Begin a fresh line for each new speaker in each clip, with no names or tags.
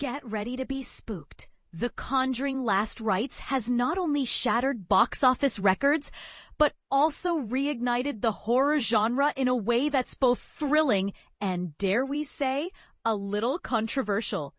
Get ready to be spooked. The Conjuring Last Rites has not only shattered box office records, but also reignited the horror genre in a way that's both thrilling and, dare we say, a little controversial.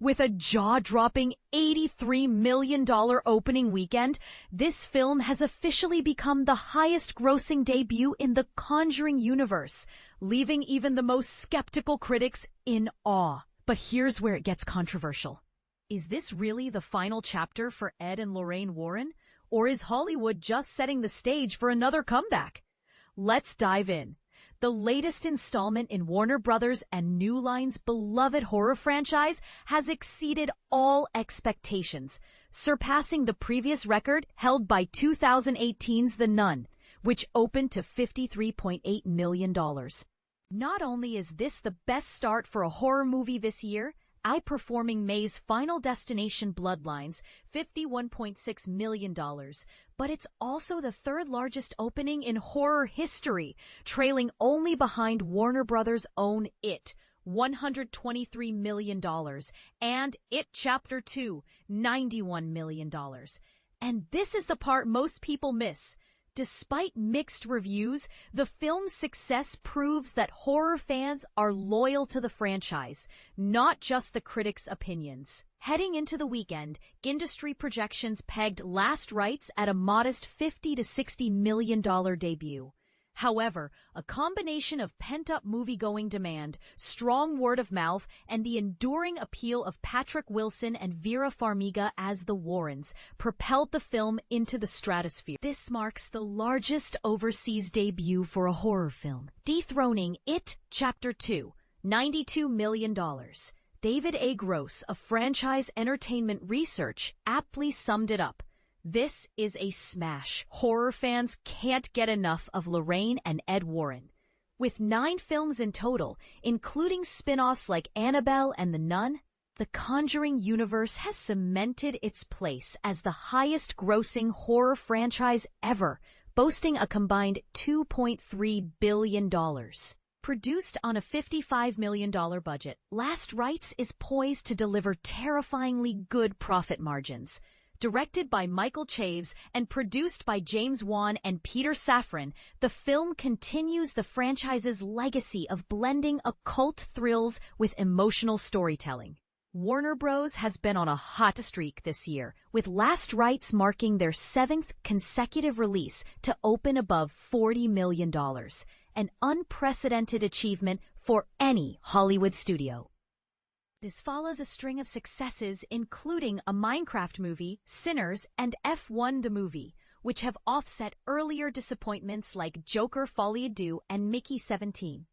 With a jaw-dropping $83 million opening weekend, this film has officially become the highest-grossing debut in the Conjuring universe, leaving even the most skeptical critics in awe. But here's where it gets controversial. Is this really the final chapter for Ed and Lorraine Warren? Or is Hollywood just setting the stage for another comeback? Let's dive in. The latest installment in Warner Brothers and New Line's beloved horror franchise has exceeded all expectations, surpassing the previous record held by 2018's The Nun, which opened to $53.8 million. Not only is this the best start for a horror movie this year, outperforming May's Final Destination Bloodlines, $51.6 million, but it's also the third largest opening in horror history, trailing only behind Warner Brothers' own It, $123 million, and It Chapter 2, $91 million. And this is the part most people miss. Despite mixed reviews, the film's success proves that horror fans are loyal to the franchise, not just the critics' opinions. Heading into the weekend, industry projections pegged Last Rites at a modest $50 to $60 million debut. However, a combination of pent-up movie-going demand, strong word of mouth, and the enduring appeal of Patrick Wilson and Vera Farmiga as the Warrens propelled the film into the stratosphere. This marks the largest overseas debut for a horror film, dethroning It Chapter 2, $92 million. David A. Gross of Franchise Entertainment Research aptly summed it up. This is a smash. Horror fans can't get enough of Lorraine and Ed Warren. With 9 films in total, including spin-offs like Annabelle and The Nun, the Conjuring universe has cemented its place as the highest-grossing horror franchise ever, boasting a combined $2.3 billion. Produced on a $55 million budget, Last Rites is poised to deliver terrifyingly good profit margins. Directed by Michael Chaves and produced by James Wan and Peter Safran, the film continues the franchise's legacy of blending occult thrills with emotional storytelling. Warner Bros. Has been on a hot streak this year, with Last Rites marking their 7th consecutive release to open above $40 million, an unprecedented achievement for any Hollywood studio. This follows a string of successes including a Minecraft movie, Sinners, and F1 the movie, which have offset earlier disappointments like Joker Folie à Deux and Mickey 17.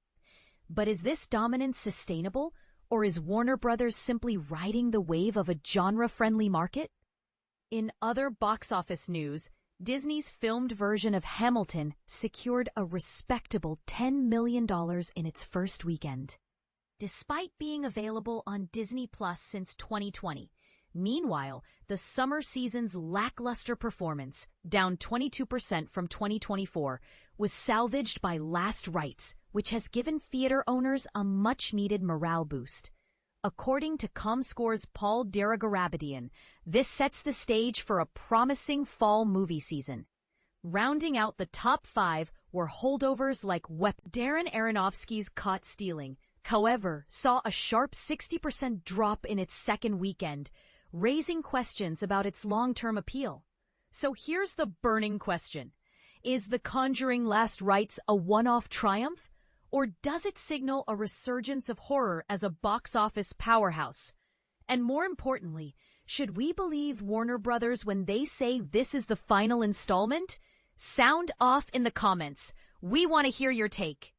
But is this dominance sustainable, or is Warner Brothers simply riding the wave of a genre-friendly market? In other box office news, Disney's filmed version of Hamilton secured a respectable $10 million in its first weekend. Despite being available on Disney Plus since 2020. Meanwhile, the summer season's lackluster performance, down 22% from 2024, was salvaged by Last Rites, which has given theater owners a much-needed morale boost. According to ComScore's Paul Daragarabedian, this sets the stage for a promising fall movie season. Rounding out the top 5 were holdovers like Darren Aronofsky's Caught Stealing, however, saw a sharp 60% drop in its second weekend, raising questions about its long-term appeal. So here's the burning question. Is The Conjuring Last Rites a one-off triumph? Or does it signal a resurgence of horror as a box office powerhouse? And more importantly, should we believe Warner Brothers when they say this is the final installment? Sound off in the comments. We want to hear your take.